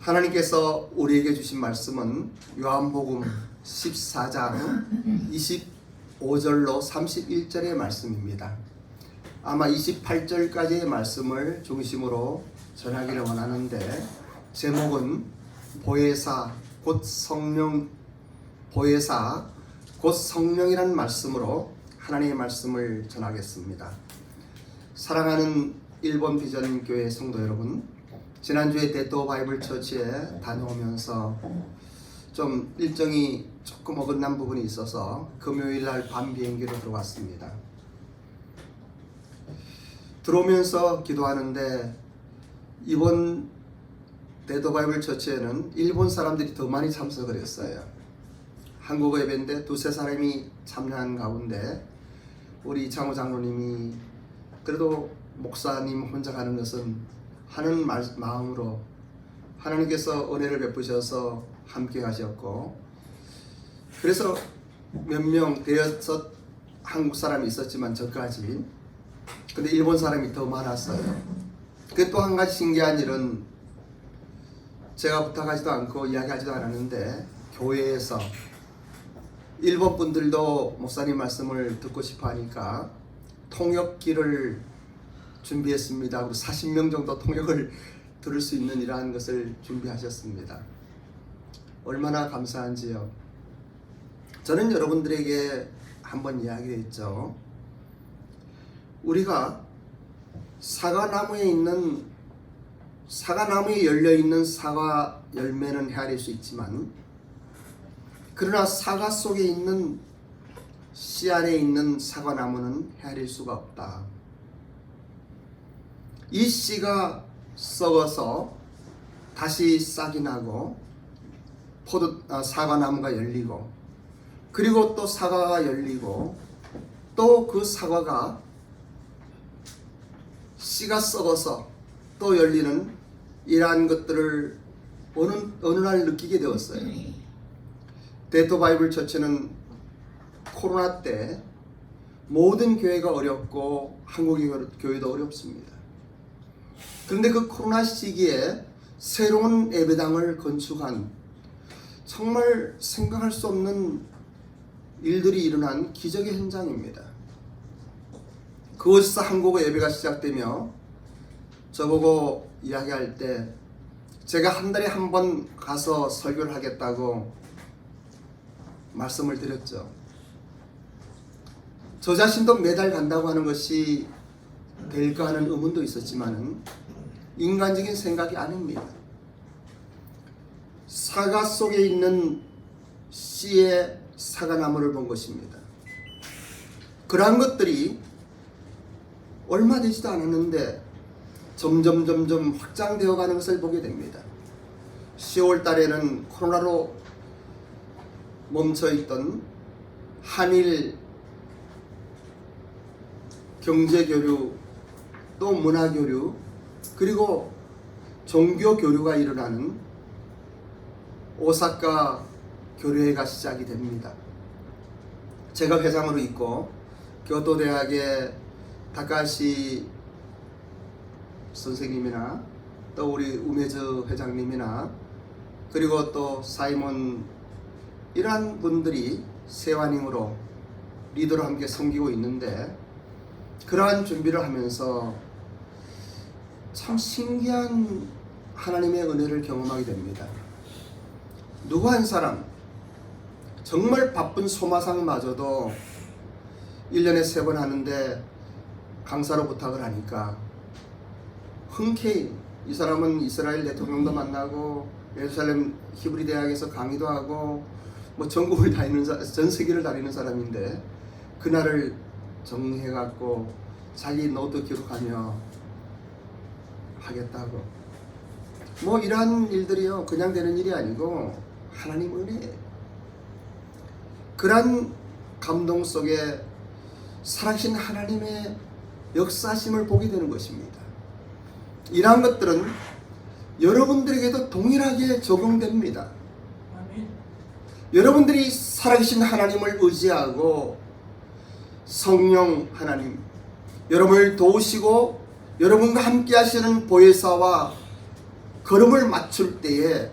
하나님께서 우리에게 주신 말씀은 요한복음 14장 25절로 31절의 말씀입니다. 아마 28절까지의 말씀을 중심으로 전하기를 원하는데, 제목은 보혜사 곧 성령이라는 말씀으로 하나님의 말씀을 전하겠습니다. 사랑하는 일본 비전 교회 성도 여러분, 지난주에 데토 바이블 처치에 다녀오면서 좀 일정이 조금 어긋난 부분이 있어서 금요일날 밤 비행기로 들어왔습니다. 들어오면서 기도하는데, 이번 데토 바이블 처치에는 일본 사람들이 더 많이 참석을 했어요. 한국어 예배인데 두세 사람이 참여한 가운데 우리 장호 장로님이 그래도 목사님 혼자 가는 것은 하는 마음으로 하나님께서 은혜를 베푸셔서 함께 가셨고, 그래서 몇 명 대여섯 한국 사람이 있었지만 저까지, 근데 일본 사람이 더 많았어요. 그 또 한 가지 신기한 일은, 제가 부탁하지도 않고 이야기하지도 않았는데 교회에서 일본 분들도 목사님 말씀을 듣고 싶어 하니까 통역기를 준비했습니다. 40명 정도 통역을 들을 수 있는 이러한 것을 준비하셨습니다. 얼마나 감사한지요. 저는 여러분들에게 한번 이야기했죠. 우리가 사과나무에 열려있는 사과 열매는 헤아릴 수 있지만, 그러나 사과 속에 있는 씨 안에 있는 사과나무는 헤아릴 수가 없다. 이 씨가 썩어서 다시 싹이 나고 사과나무가 열리고, 그리고 또 사과가 열리고, 또 그 사과가 씨가 썩어서 또 열리는 이러한 것들을 어느 날 느끼게 되었어요. 데토 바이블 처치는 코로나 때 모든 교회가 어렵고 한국 교회도 어렵습니다. 그런데 그 코로나 시기에 새로운 예배당을 건축한, 정말 생각할 수 없는 일들이 일어난 기적의 현장입니다. 그곳에서 한국어 예배가 시작되며 저보고 이야기할 때, 제가 한 달에 한 번 가서 설교를 하겠다고 말씀을 드렸죠. 저 자신도 매달 간다고 하는 것이 될까 하는 의문도 있었지만은 인간적인 생각이 아닙니다. 사과 속에 있는 씨의 사과나무를 본 것입니다. 그러한 것들이 얼마 되지도 않았는데 점점 확장되어 가는 것을 보게 됩니다. 10월 달에는 코로나로 멈춰있던 한일 경제교류, 또 문화교류, 그리고 종교교류가 일어나는 오사카 교류회가 시작이 됩니다. 제가 회장으로 있고, 교토대학의 다카시 선생님이나 또 우리 우메즈 회장님이나 그리고 또 사이먼, 이러한 분들이 세와닝으로 리더로 함께 섬기고 있는데, 그러한 준비를 하면서 참 신기한 하나님의 은혜를 경험하게 됩니다. 누구 한 사람, 정말 바쁜 소마상마저도 1년에 3번 하는데 강사로 부탁을 하니까 흔쾌히, 이 사람은 이스라엘 대통령도 만나고 예루살렘 히브리 대학에서 강의도 하고 전국을 다니는, 전 세계를 다니는 사람인데, 그날을 정해갖고 자기 노트 기록하며 하겠다고. 이러한 일들이요, 그냥 되는 일이 아니고 하나님 은혜예요. 그러한 감동 속에 살아계신 하나님의 역사심을 보게 되는 것입니다. 이러한 것들은 여러분들에게도 동일하게 적용됩니다. 여러분들이 살아계신 하나님을 의지하고 성령 하나님, 여러분을 도우시고 여러분과 함께 하시는 보혜사와 걸음을 맞출 때에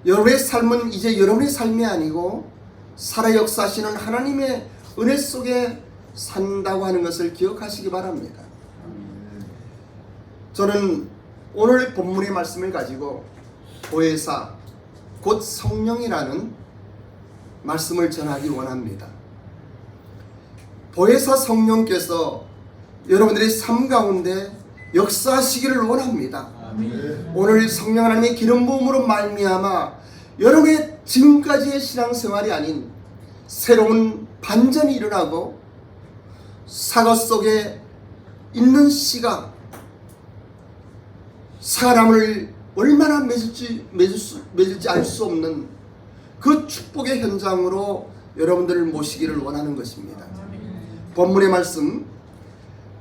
여러분의 삶은 이제 여러분의 삶이 아니고 살아 역사하시는 하나님의 은혜 속에 산다고 하는 것을 기억하시기 바랍니다. 저는 오늘 본문의 말씀을 가지고 보혜사 곧 성령이라는 말씀을 전하기 원합니다. 보혜사 성령께서 여러분들의 삶 가운데 역사하시기를 원합니다. 오늘 성령 하나님의 기름 부음으로 말미암아 여러분의 지금까지의 신앙생활이 아닌 새로운 반전이 일어나고 사과 속에 있는 씨가 사람을 얼마나 맺을지 알 수 없는 그 축복의 현장으로 여러분들을 모시기를 원하는 것입니다. 본문의 말씀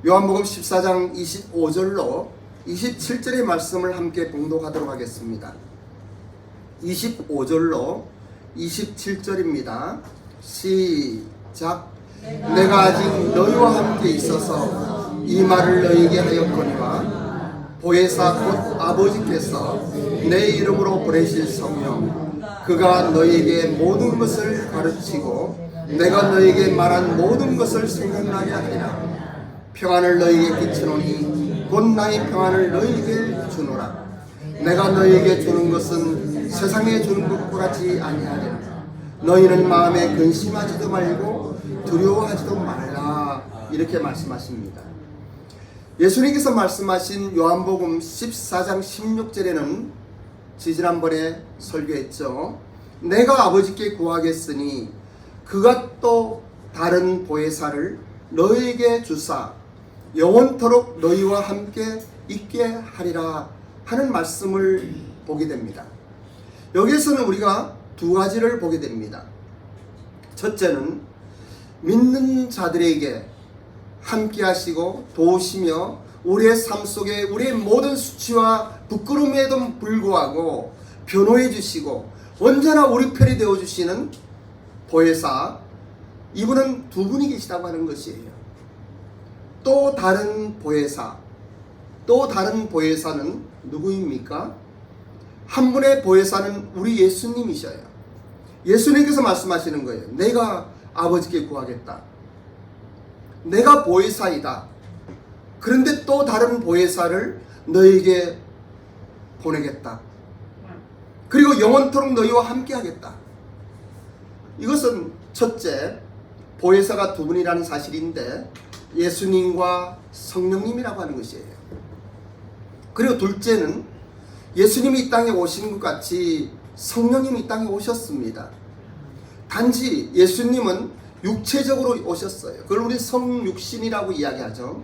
요한복음 14장 25절로 27절의 말씀을 함께 봉독하도록 하겠습니다. 25절로 27절입니다. 시작. 내가 아직 너희와 함께 있어서 이 말을 너희에게 하였거니와 보혜사 곧 아버지께서 내 이름으로 보내실 성령 그가 너희에게 모든 것을 가르치고 내가 너희에게 말한 모든 것을 생각나게 하리라. 평안을 너희에게 끼치노니 곧 나의 평안을 너희에게 주노라. 내가 너희에게 주는 것은 세상에 주는 것과 같이 아니하리라. 너희는 마음에 근심하지도 말고 두려워하지도 말라. 이렇게 말씀하십니다. 예수님께서 말씀하신 요한복음 14장 16절에는 지지난번에 설교했죠. 내가 아버지께 구하겠으니 그가 또 다른 보혜사를 너희에게 주사 영원토록 너희와 함께 있게 하리라 하는 말씀을 보게 됩니다. 여기에서는 우리가 두 가지를 보게 됩니다. 첫째는 믿는 자들에게 함께 하시고 도우시며 우리의 삶 속에 우리의 모든 수치와 부끄러움에도 불구하고 변호해 주시고 언제나 우리 편이 되어 주시는 보혜사, 이분은 두 분이 계시다고 하는 것이에요. 또 다른 보혜사는 누구입니까? 한 분의 보혜사는 우리 예수님이셔요. 예수님께서 말씀하시는 거예요. 내가 아버지께 구하겠다. 내가 보혜사이다. 그런데 또 다른 보혜사를 너에게 보내겠다. 그리고 영원토록 너희와 함께 하겠다. 이것은 첫째, 보혜사가 두 분이라는 사실인데 예수님과 성령님이라고 하는 것이에요. 그리고 둘째는 예수님이 이 땅에 오신 것 같이 성령님이 이 땅에 오셨습니다. 단지 예수님은 육체적으로 오셨어요. 그걸 우리 성육신이라고 이야기하죠.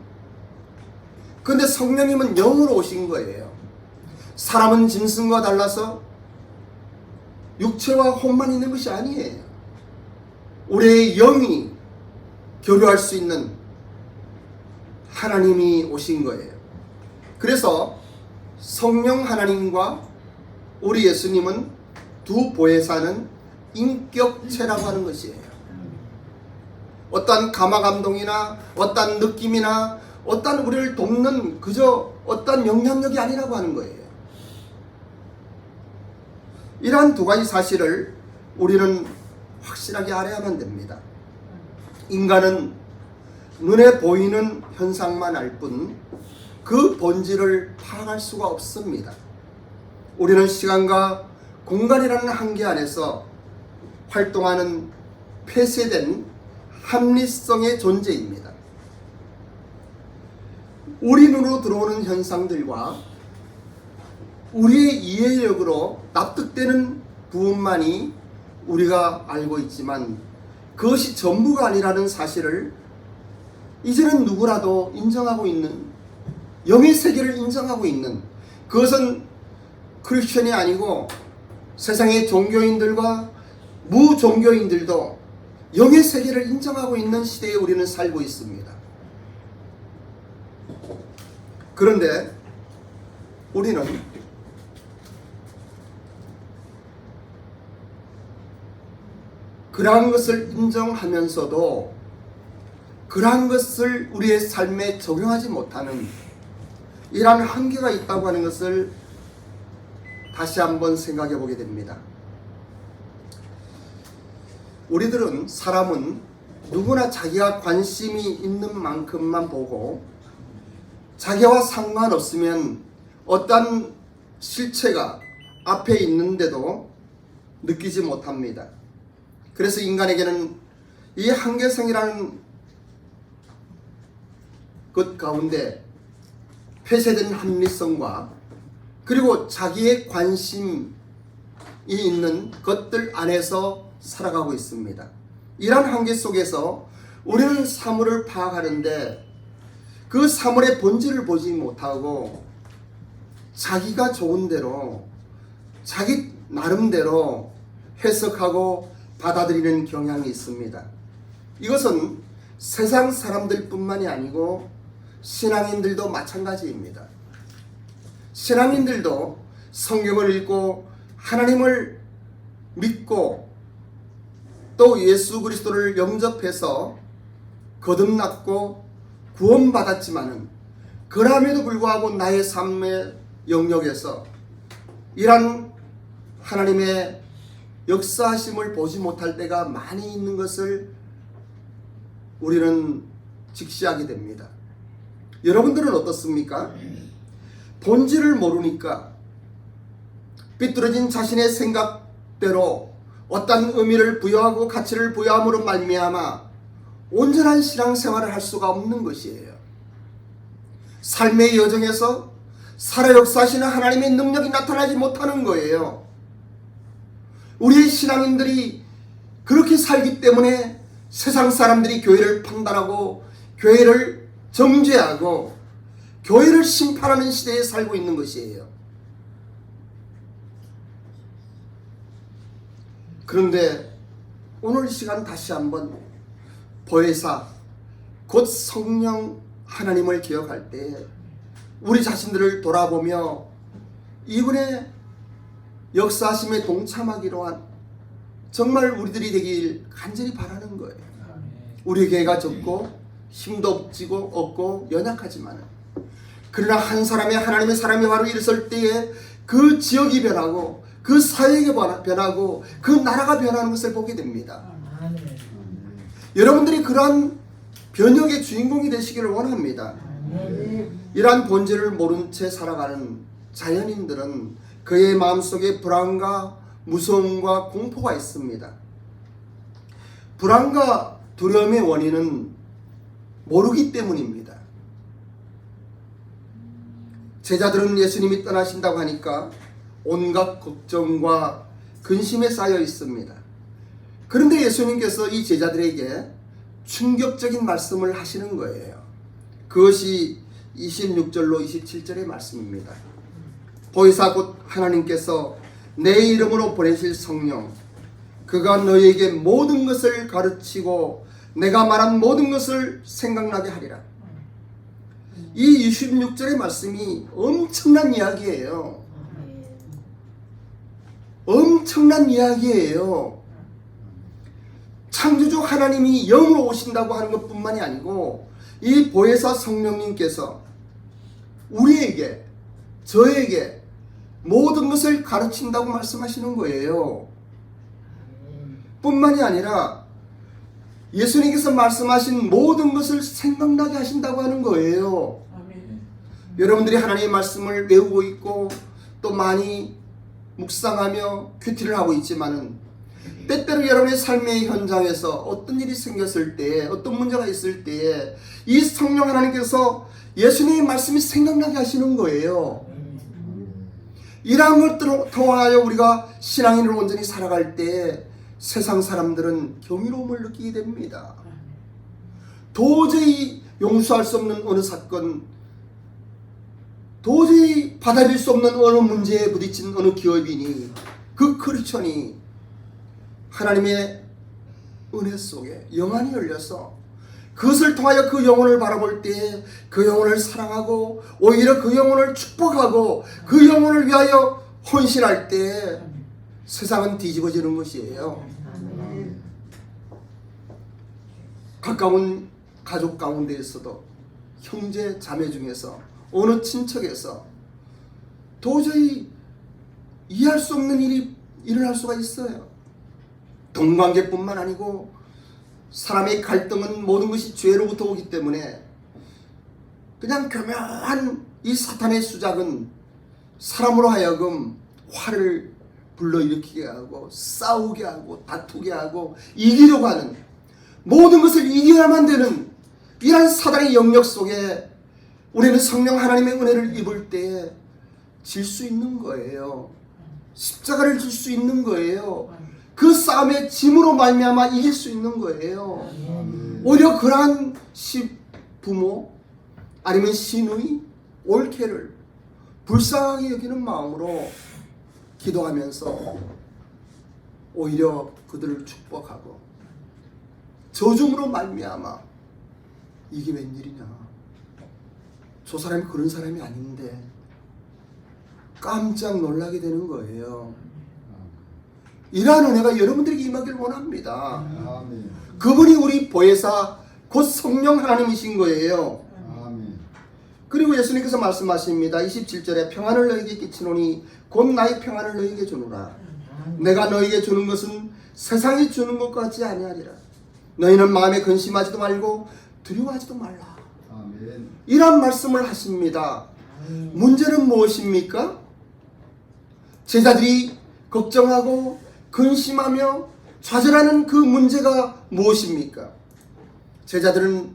그런데 성령님은 영으로 오신 거예요. 사람은 짐승과 달라서 육체와 혼만 있는 것이 아니에요. 우리의 영이 교류할 수 있는 하나님이 오신 거예요. 그래서 성령 하나님과 우리 예수님은 두 보혜사는 인격체라고 하는 것이에요. 어떤 감화감동이나 어떤 느낌이나 어떤 우리를 돕는 그저 어떤 영향력이 아니라고 하는 거예요. 이러한 두 가지 사실을 우리는 확실하게 알아야만 됩니다. 인간은 눈에 보이는 현상만 알 뿐 그 본질을 파악할 수가 없습니다. 우리는 시간과 공간이라는 한계 안에서 활동하는 폐쇄된 합리성의 존재입니다. 우리 눈으로 들어오는 현상들과 우리의 이해력으로 납득되는 부분만이 우리가 알고 있지만 그것이 전부가 아니라는 사실을 이제는 누구라도 인정하고 있는, 영의 세계를 인정하고 있는, 그것은 크리스천이 아니고 세상의 종교인들과 무종교인들도 영의 세계를 인정하고 있는 시대에 우리는 살고 있습니다. 그런데 우리는 그러한 것을 인정하면서도 그러한 것을 우리의 삶에 적용하지 못하는 이러한 한계가 있다고 하는 것을 다시 한번 생각해 보게 됩니다. 우리들은 사람은 누구나 자기가 관심이 있는 만큼만 보고 자기와 상관없으면 어떤 실체가 앞에 있는데도 느끼지 못합니다. 그래서 인간에게는 이 한계성이라는 것 가운데 폐쇄된 합리성과 그리고 자기의 관심이 있는 것들 안에서 살아가고 있습니다. 이러한 한계 속에서 우리는 사물을 파악하는데 그 사물의 본질을 보지 못하고 자기가 좋은 대로 자기 나름대로 해석하고 받아들이는 경향이 있습니다. 이것은 세상 사람들뿐만이 아니고 신앙인들도 마찬가지입니다. 신앙인들도 성경을 읽고 하나님을 믿고 또 예수 그리스도를 영접해서 거듭났고 구원받았지만은 그럼에도 불구하고 나의 삶의 영역에서 이런 하나님의 역사하심을 보지 못할 때가 많이 있는 것을 우리는 직시하게 됩니다. 여러분들은 어떻습니까? 본질을 모르니까 삐뚤어진 자신의 생각대로 어떤 의미를 부여하고 가치를 부여함으로 말미암아 온전한 신앙생활을 할 수가 없는 것이에요. 삶의 여정에서 살아 역사하시는 하나님의 능력이 나타나지 못하는 거예요. 우리의 신앙인들이 그렇게 살기 때문에 세상 사람들이 교회를 판단하고 교회를 정죄하고 교회를 심판하는 시대에 살고 있는 것이에요. 그런데 오늘 이 시간 다시 한번 보혜사 곧 성령 하나님을 기억할 때 우리 자신들을 돌아보며 이분의 역사하심에 동참하기로 한 정말 우리들이 되길 간절히 바라는 거예요. 우리 교회가 적고 힘도 없고 연약하지만 그러나 한 사람의 하나님의 사람이 바로 일었을 때에 그 지역이 변하고 그 사회가 변하고 그 나라가 변하는 것을 보게 됩니다. 여러분들이 그러한 변혁의 주인공이 되시기를 원합니다. 이러한 본질을 모른 채 살아가는 자연인들은 그의 마음속에 불안과 무서움과 공포가 있습니다. 불안과 두려움의 원인은 모르기 때문입니다. 제자들은 예수님이 떠나신다고 하니까 온갖 걱정과 근심에 쌓여 있습니다. 그런데 예수님께서 이 제자들에게 충격적인 말씀을 하시는 거예요. 그것이 26절로 27절의 말씀입니다. 보혜사 곧 하나님께서 내 이름으로 보내실 성령 그가 너희에게 모든 것을 가르치고 내가 말한 모든 것을 생각나게 하리라. 이 26절의 말씀이 엄청난 이야기예요. 엄청난 이야기예요. 창조주 하나님이 영으로 오신다고 하는 것뿐만이 아니고 이 보혜사 성령님께서 우리에게 저에게 모든 것을 가르친다고 말씀하시는 거예요. 뿐만이 아니라 예수님께서 말씀하신 모든 것을 생각나게 하신다고 하는 거예요. 여러분들이 하나님의 말씀을 외우고 있고 또 많이 묵상하며 큐티를 하고 있지만은 때때로 여러분의 삶의 현장에서 어떤 일이 생겼을 때 어떤 문제가 있을 때에 이 성령 하나님께서 예수님의 말씀이 생각나게 하시는 거예요. 이러한 것들을 통하여 우리가 신앙인으로 온전히 살아갈 때 세상 사람들은 경이로움을 느끼게 됩니다. 도저히 용서할 수 없는 어느 사건, 도저히 받아들일 수 없는 어느 문제에 부딪힌 어느 기업인이 그 크리스천이 하나님의 은혜 속에 영안이 열려서 그것을 통하여 그 영혼을 바라볼 때 그 영혼을 사랑하고 오히려 그 영혼을 축복하고 그 영혼을 위하여 헌신할 때 세상은 뒤집어지는 것이에요. 가까운 가족 가운데에서도 형제 자매 중에서 어느 친척에서 도저히 이해할 수 없는 일이 일어날 수가 있어요. 동관계뿐만 아니고 사람의 갈등은 모든 것이 죄로부터 오기 때문에 그냥 교묘한 이 사탄의 수작은 사람으로 하여금 화를 불러일으키게 하고 싸우게 하고 다투게 하고 이기려고 하는, 모든 것을 이겨야만 되는 이러한 사단의 영역 속에 우리는 성령 하나님의 은혜를 입을 때에 질 수 있는 거예요. 십자가를 질 수 있는 거예요. 그 싸움의 짐으로 말미암아 이길 수 있는 거예요. 오히려 그러한 부모 아니면 시누이 올케를 불쌍하게 여기는 마음으로 기도하면서 오히려 그들을 축복하고, 저중으로 말미암아 이게 웬일이냐, 저 사람이 그런 사람이 아닌데 깜짝 놀라게 되는 거예요. 이러한 은혜가 여러분들에게 임하길 원합니다. 아멘. 그분이 우리 보혜사 곧 성령 하나님이신 거예요. 아멘. 그리고 예수님께서 말씀하십니다. 27절에 평안을 너희에게 끼치노니 곧 나의 평안을 너희에게 주노라. 내가 너희에게 주는 것은 세상이 주는 것 같지 아니하리라. 너희는 마음에 근심하지도 말고 두려워하지도 말라. 아멘. 이런 말씀을 하십니다. 문제는 무엇입니까? 제자들이 걱정하고 근심하며 좌절하는 그 문제가 무엇입니까? 제자들은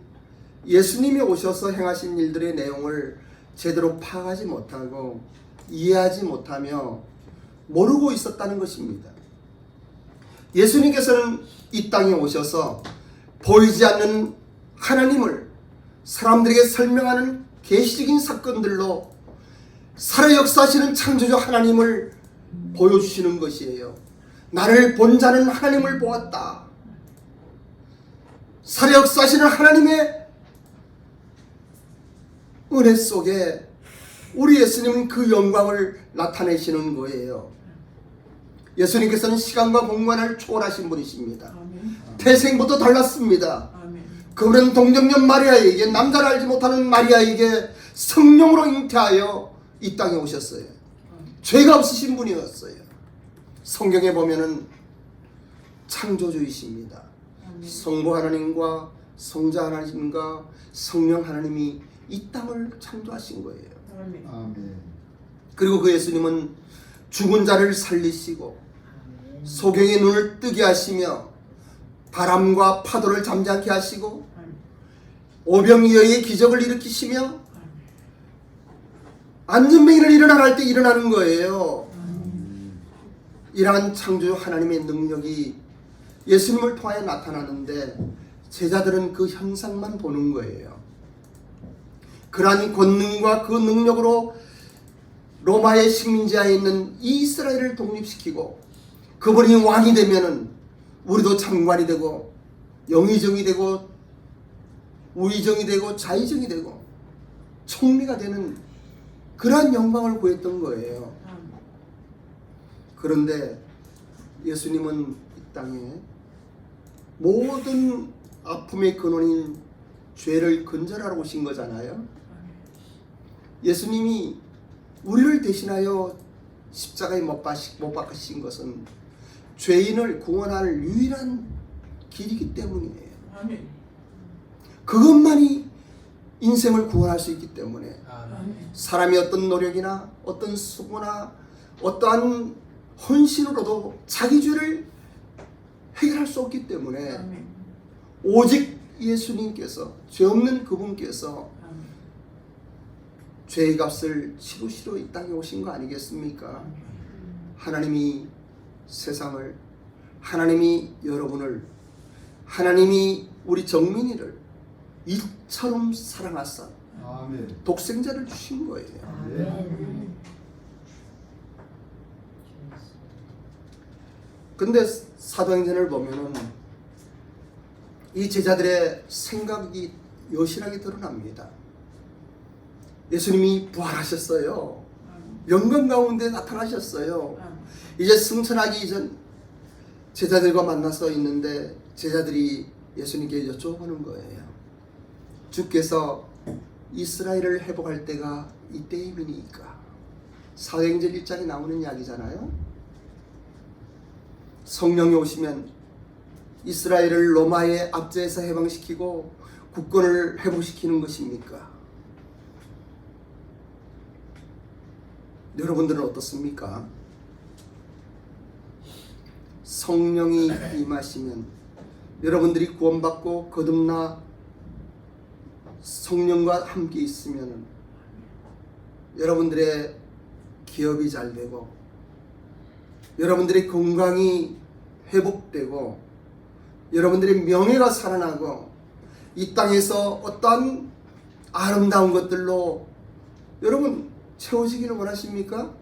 예수님이 오셔서 행하신 일들의 내용을 제대로 파악하지 못하고 이해하지 못하며 모르고 있었다는 것입니다. 예수님께서는 이 땅에 오셔서 보이지 않는 하나님을 사람들에게 설명하는 계시적인 사건들로 살아 역사하시는 창조주 하나님을 보여주시는 것이에요. 나를 본 자는 하나님을 보았다. 살아 역사하시는 하나님의 은혜 속에 우리 예수님은 그 영광을 나타내시는 거예요. 예수님께서는 시간과 공간을 초월하신 분이십니다. 태생부터 달랐습니다. 그분은 동정녀 마리아에게, 남자를 알지 못하는 마리아에게 성령으로 잉태하여 이 땅에 오셨어요. 죄가 없으신 분이었어요. 성경에 보면은 창조주이십니다. 성부 하나님과 성자 하나님과 성령 하나님이 이 땅을 창조하신 거예요. 아멘. 그리고 그 예수님은 죽은 자를 살리시고 소경의 눈을 뜨게 하시며 바람과 파도를 잠잠케 하시고 오병이어의 기적을 일으키시며 안전병이를 일어나라 할 때 일어나는 거예요. 이러한 창조 하나님의 능력이 예수님을 통하여 나타나는데 제자들은 그 현상만 보는 거예요. 그러한 권능과 그 능력으로 로마의 식민지하에 있는 이스라엘을 독립시키고 그분이 왕이 되면은 우리도 장관이 되고 영의정이 되고 우의정이 되고 좌의정이 되고 총리가 되는 그러한 영광을 구했던 거예요. 그런데 예수님은 이 땅에 모든 아픔의 근원인 죄를 근절하러 오신 거잖아요. 예수님이 우리를 대신하여 십자가에 못 박히신 것은 죄인을 구원할 유일한 길이기 때문이에요. 그것만이 인생을 구원할 수 있기 때문에 사람이 어떤 노력이나 어떤 수고나 어떠한 헌신으로도 자기 죄를 해결할 수 없기 때문에 오직 예수님께서, 죄 없는 그분께서 죄의 값을 치르시러 이 땅에 오신 거 아니겠습니까? 하나님이 세상을, 하나님이 여러분을, 하나님이 우리 정민이를 이처럼 사랑하사 아멘. 독생자를 주신 거예요. 아멘. 근데 사도행전을 보면은 이 제자들의 생각이 여실하게 드러납니다. 예수님이 부활하셨어요. 영광 가운데 나타나셨어요. 이제 승천하기 이전 제자들과 만나서 있는데 제자들이 예수님께 여쭤보는 거예요. 주께서 이스라엘을 회복할 때가 이때임이니까 사도행전 1장에 나오는 이야기잖아요. 성령이 오시면 이스라엘을 로마의 압제에서 해방시키고 국권을 회복시키는 것입니까? 여러분들은 어떻습니까? 성령이 임하시면 여러분들이 구원받고 거듭나 성령과 함께 있으면 여러분들의 기업이 잘 되고 여러분들의 건강이 회복되고 여러분들의 명예가 살아나고 이 땅에서 어떠한 아름다운 것들로 여러분 채워지기를 원하십니까?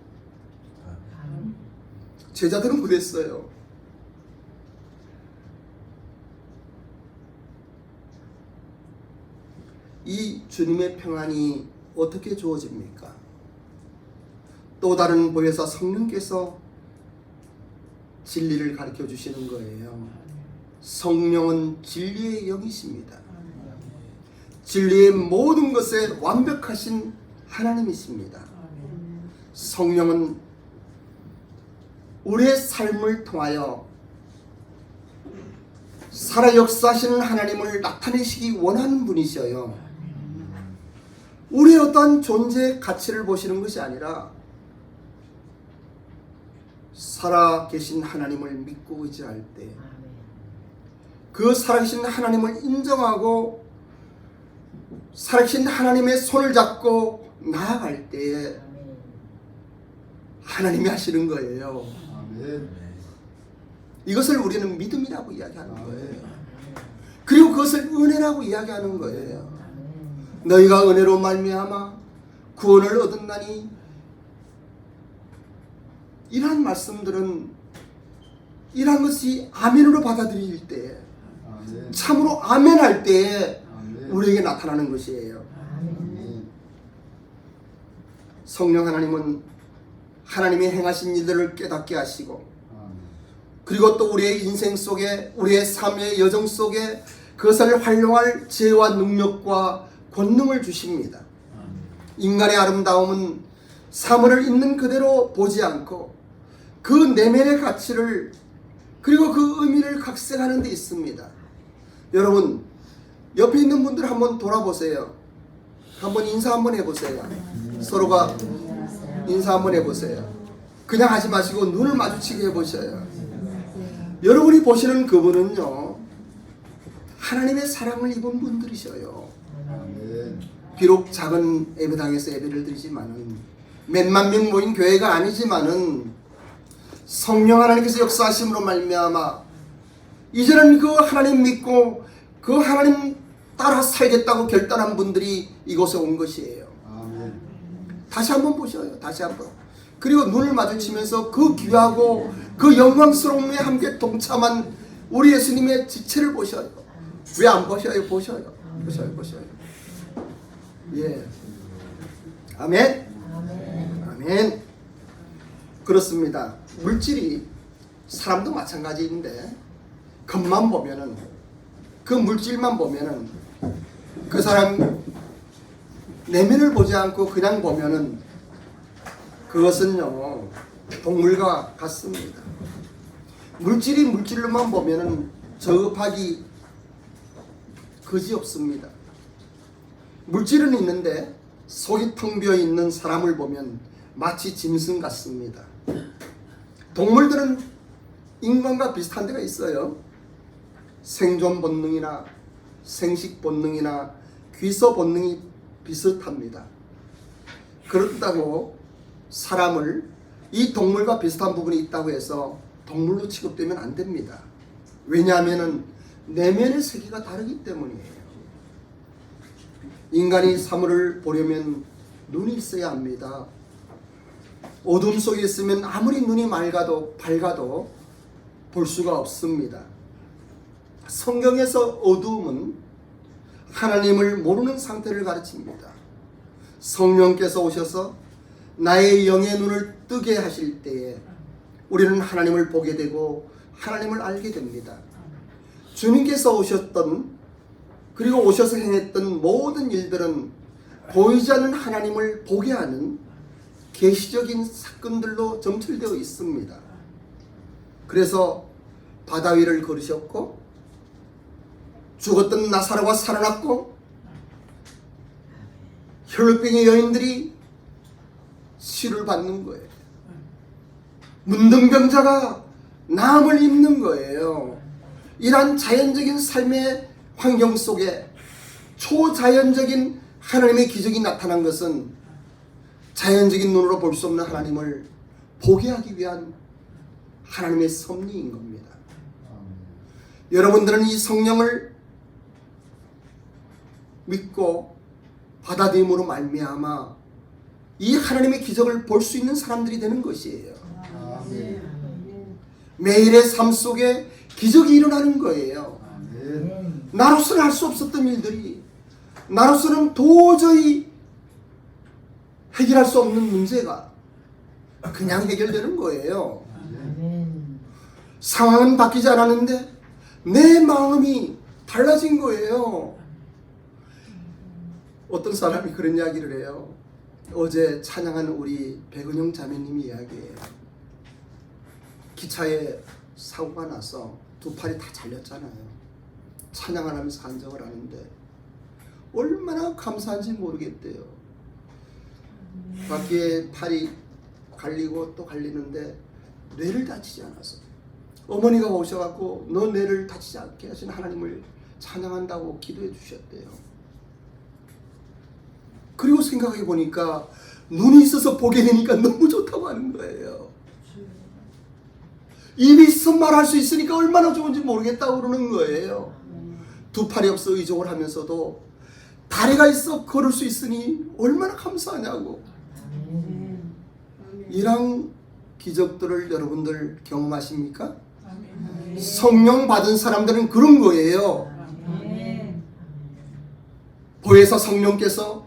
제자들은 그랬어요. 이 주님의 평안이 어떻게 주어집니까? 또 다른 보혜사 성령께서 진리를 가르쳐 주시는 거예요. 성령은 진리의 영이십니다. 진리의 모든 것에 완벽하신 하나님이십니다. 성령은 우리의 삶을 통하여 살아 역사하시는 하나님을 나타내시기 원하는 분이셔요. 우리의 어떠한 존재의 가치를 보시는 것이 아니라 살아 계신 하나님을 믿고 의지할 때 그 살아계신 하나님을 인정하고 살아계신 하나님의 손을 잡고 나아갈 때에 하나님이 하시는 거예요. 아멘. 이것을 우리는 믿음이라고 이야기하는 거예요. 그리고 그것을 은혜라고 이야기하는 거예요. 너희가 은혜로 말미암아 구원을 얻었나니, 이러한 말씀들은 이러한 것이 아멘으로 받아들일 때, 아멘. 참으로 아멘할 때에 아멘. 우리에게 나타나는 것이에요. 아멘. 성령 하나님은 하나님이 행하신 일들을 깨닫게 하시고, 아멘. 그리고 또 우리의 인생 속에, 우리의 삶의 여정 속에 그것을 활용할 지혜와 능력과 권능을 주십니다. 인간의 아름다움은 사물을 있는 그대로 보지 않고 그 내면의 가치를, 그리고 그 의미를 각색하는 데 있습니다. 여러분, 옆에 있는 분들 한번 돌아보세요. 한번 인사 한번 해보세요. 서로가 인사 한번 해보세요. 그냥 하지 마시고 눈을 마주치게 해보셔요. 여러분이 보시는 그분은요, 하나님의 사랑을 입은 분들이셔요. 아멘. 비록 작은 예배당에서 예배를 드리지만은, 몇만 명 모인 교회가 아니지만은 성령 하나님께서 역사하심으로 말미암아 이제는 그 하나님 믿고 그 하나님 따라 살겠다고 결단한 분들이 이곳에 온 것이에요. 아멘. 다시 한번 보셔요. 다시 한번. 그리고 눈을 마주치면서 그 귀하고 그 영광스러움에 함께 동참한 우리 예수님의 지체를 보셔요. 왜 안 보셔요? 보셔요. 보셔요. 예. 아멘. 아멘. 그렇습니다. 물질이, 사람도 마찬가지인데, 겉만 보면은, 그 물질만 보면은, 그 사람 내면을 보지 않고 그냥 보면은 그것은요, 동물과 같습니다. 물질이 물질로만 보면은 저급하기 그지없습니다. 물질은 있는데 속이 텅 비어 있는 사람을 보면 마치 짐승 같습니다. 동물들은 인간과 비슷한 데가 있어요. 생존 본능이나 생식 본능이나 귀서 본능이 비슷합니다. 그렇다고 사람을 이 동물과 비슷한 부분이 있다고 해서 동물로 취급되면 안 됩니다. 왜냐하면 내면의 세계가 다르기 때문이에요. 인간이 사물을 보려면 눈이 있어야 합니다. 어둠 속에 있으면 아무리 눈이 밝아도 볼 수가 없습니다. 성경에서 어두움은 하나님을 모르는 상태를 가르칩니다. 성령께서 오셔서 나의 영의 눈을 뜨게 하실 때에 우리는 하나님을 보게 되고 하나님을 알게 됩니다. 주님께서 오셨던, 그리고 오셔서 행했던 모든 일들은 보이지 않는 하나님을 보게 하는 계시적인 사건들로 점철되어 있습니다. 그래서 바다 위를 걸으셨고 죽었던 나사로가 살아났고 혈루병의 여인들이 치료를 받는 거예요. 문둥병자가 나음을 입는 거예요. 이러한 자연적인 삶의 환경 속에 초자연적인 하나님의 기적이 나타난 것은 자연적인 눈으로 볼 수 없는 하나님을 보게 하기 위한 하나님의 섭리인 겁니다. 여러분들은 이 성령을 믿고 받아들임으로 말미암아 이 하나님의 기적을 볼 수 있는 사람들이 되는 것이에요. 매일의 삶 속에 기적이 일어나는 거예요. 나로서는 할 수 없었던 일들이, 나로서는 도저히 해결할 수 없는 문제가 그냥 해결되는 거예요. 상황은 바뀌지 않았는데 내 마음이 달라진 거예요. 어떤 사람이 그런 이야기를 해요. 어제 찬양한 우리 백은영 자매님 이야기예요. 기차에 사고가 나서 두 팔이 다 잘렸잖아요. 찬양을 하면서 간증을 하는데 얼마나 감사한지 모르겠대요. 밖에 팔이 갈리고 또 갈리는데 뇌를 다치지 않아서 어머니가 오셔갖고 너 뇌를 다치지 않게 하신 하나님을 찬양한다고 기도해 주셨대요. 그리고 생각해 보니까 눈이 있어서 보게 되니까 너무 좋다고 하는 거예요. 입이 있어 말할 수 있으니까 얼마나 좋은지 모르겠다고 그러는 거예요. 두 팔이 없어 의족을 하면서도 다리가 있어 걸을 수 있으니 얼마나 감사하냐고. 이런 기적들을 여러분들 경험하십니까? 성령 받은 사람들은 그런 거예요. 보혜사 성령께서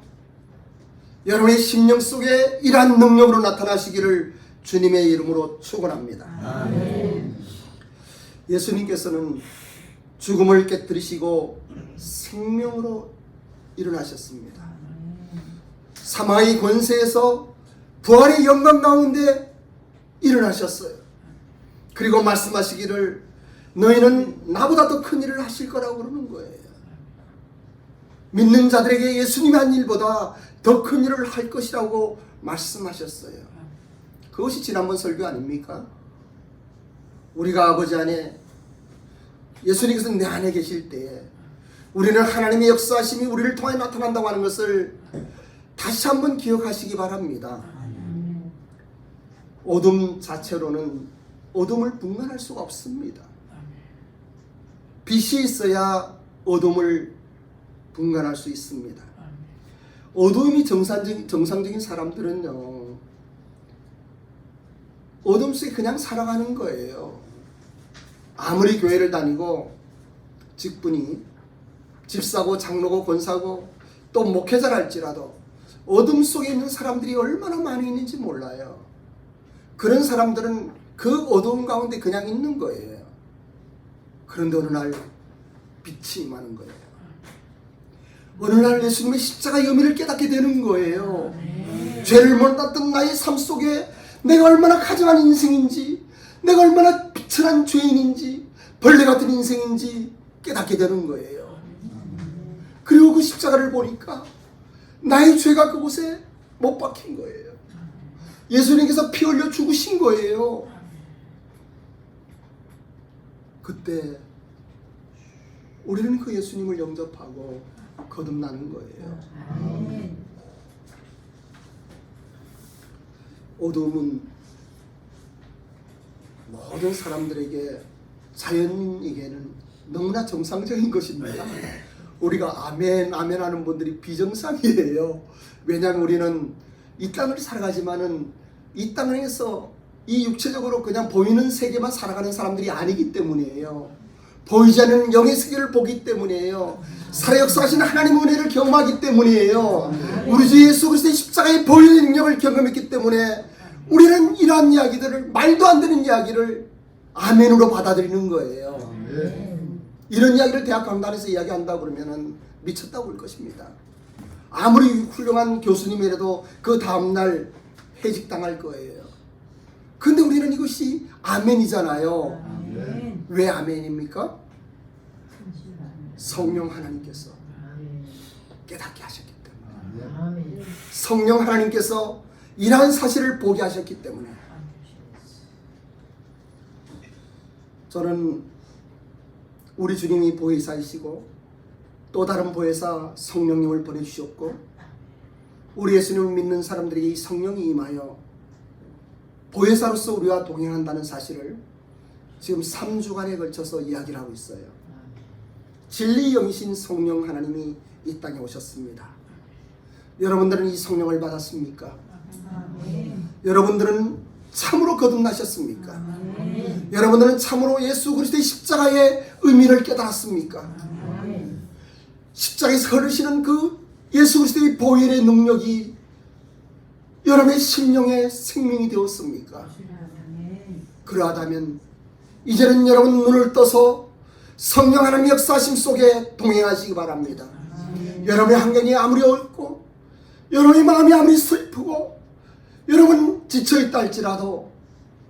여러분의 심령 속에 이러한 능력으로 나타나시기를 주님의 이름으로 축원합니다. 예수님께서는 죽음을 깨뜨리시고 생명으로 일어나셨습니다. 사망의 권세에서 부활의 영광 가운데 일어나셨어요. 그리고 말씀하시기를 너희는 나보다 더 큰 일을 하실 거라고 그러는 거예요. 믿는 자들에게 예수님이 한 일보다 더 큰 일을 할 것이라고 말씀하셨어요. 그것이 지난번 설교 아닙니까? 우리가 아버지 안에 예수님께서 내 안에 계실 때에 우리는 하나님의 역사하심이 우리를 통해 나타난다고 하는 것을 다시 한번 기억하시기 바랍니다. 어둠 자체로는 어둠을 분간할 수가 없습니다. 빛이 있어야 어둠을 분간할 수 있습니다. 어둠이 정상적인 사람들은요, 어둠 속에 그냥 살아가는 거예요. 아무리 교회를 다니고 직분이 집사고 장로고 권사고 또 목회자랄지라도 어둠 속에 있는 사람들이 얼마나 많이 있는지 몰라요. 그런 사람들은 그 어두운 가운데 그냥 있는 거예요. 그런데 어느 날 빛이 임하는 거예요. 어느 날 예수님의 십자가의 의미를 깨닫게 되는 거예요. 죄를 몰랐던 나의 삶 속에 내가 얼마나 가증한 인생인지, 내가 얼마나 비천한 죄인인지, 벌레 같은 인생인지 깨닫게 되는 거예요. 그리고 그 십자가를 보니까 나의 죄가 그곳에 못 박힌 거예요. 예수님께서 피 흘려 죽으신 거예요. 그때 우리는 그 예수님을 영접하고 거듭나는 거예요. 어둠은 모든 사람들에게, 자연인에게는 너무나 정상적인 것입니다. 우리가 아멘 아멘 하는 분들이 비정상이에요. 왜냐하면 우리는 이 땅을 살아가지만은 이 땅에서 이 육체적으로 그냥 보이는 세계만 살아가는 사람들이 아니기 때문이에요. 보이지 않는 영의 세계를 보기 때문이에요. 살아 역사하신 하나님의 은혜를 경험하기 때문이에요. 우리 주 예수 그리스도의 십자가의 보이는 능력을 경험했기 때문에 우리는 이러한 이야기들을, 말도 안 되는 이야기를 아멘으로 받아들이는 거예요. 이런 이야기를 대학 강단에서 이야기한다고 그러면은 미쳤다고 볼 것입니다. 아무리 훌륭한 교수님이라도 그 다음날 해직당할 거예요. 근데 우리는 이것이 아멘이잖아요. 아멘. 왜 아멘입니까? 성령 하나님께서 깨닫게 하셨기 때문에, 아멘. 성령 하나님께서 이러한 사실을 보게 하셨기 때문에, 저는 우리 주님이 보혜사이시고 또 다른 보혜사 성령님을 보내주셨고, 우리 예수님을 믿는 사람들에게 이 성령이 임하여 보혜사로서 우리와 동행한다는 사실을 지금 3주간에 걸쳐서 이야기를 하고 있어요. 진리 영이신 성령 하나님이 이 땅에 오셨습니다. 여러분들은 이 성령을 받았습니까? 여러분들은 참으로 거듭나셨습니까? 여러분들은 참으로 예수 그리스도의 십자가의 의미를 깨달았습니까? 십자가에서 흐르시는 그 예수 그리스도의 보혈의 능력이 여러분의 심령의 생명이 되었습니까? 그러하다면 이제는 여러분 눈을 떠서 성령 하나님의 역사심 속에 동행하시기 바랍니다. 여러분의 환경이 아무리 어렵고 여러분의 마음이 아무리 슬프고 여러분 지쳐있다 할지라도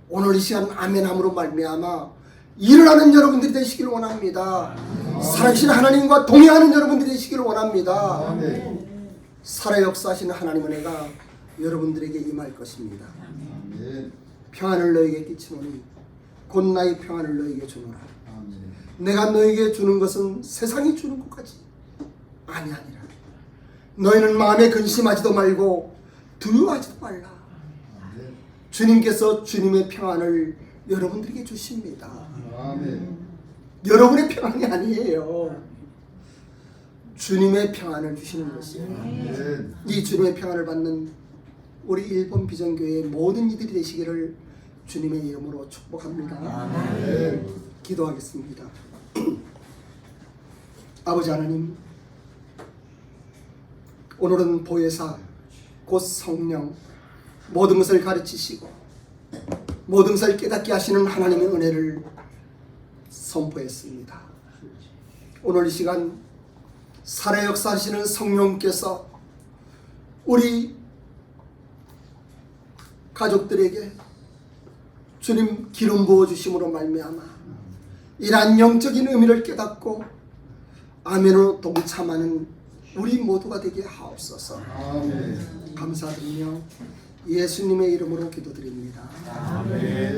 오늘 이 시간 아멘함으로 말미암아 일어나는 여러분들이 되시기를 원합니다. 살아계신 하나님과 동행하는 여러분들이 되시기를 원합니다. 아멘. 살아 역사하시는 하나님 은혜가 여러분들에게 임할 것입니다. 아멘. 평안을 너에게 끼치노니 곧 나의 평안을 너에게 주노라. 아멘. 내가 너에게 주는 것은 세상이 주는 것까지 아니라 너희는 마음에 근심하지도 말고 두려워하지도 말라. 아멘. 주님께서 주님의 평안을 여러분들에게 주십니다. 아멘. 여러분의 평안이 아니에요. 주님의 평안을 주시는 것이에요. 아멘. 이 주님의 평안을 받는 우리 일본 비전교회의 모든 이들이 되시기를 주님의 이름으로 축복합니다. 아멘. 기도하겠습니다. 아버지 하나님, 오늘은 보혜사 곧 성령 모든 것을 가르치시고 모든 것을 깨닫게 하시는 하나님의 은혜를 선포했습니다. 오늘 이 시간 살아 역사하시는 성령께서 우리 가족들에게 주님 기름 부어주심으로 말미암아 이러한 영적인 의미를 깨닫고 아멘으로 동참하는 우리 모두가 되게 하옵소서. 아멘. 감사드리며 예수님의 이름으로 기도드립니다. 아멘.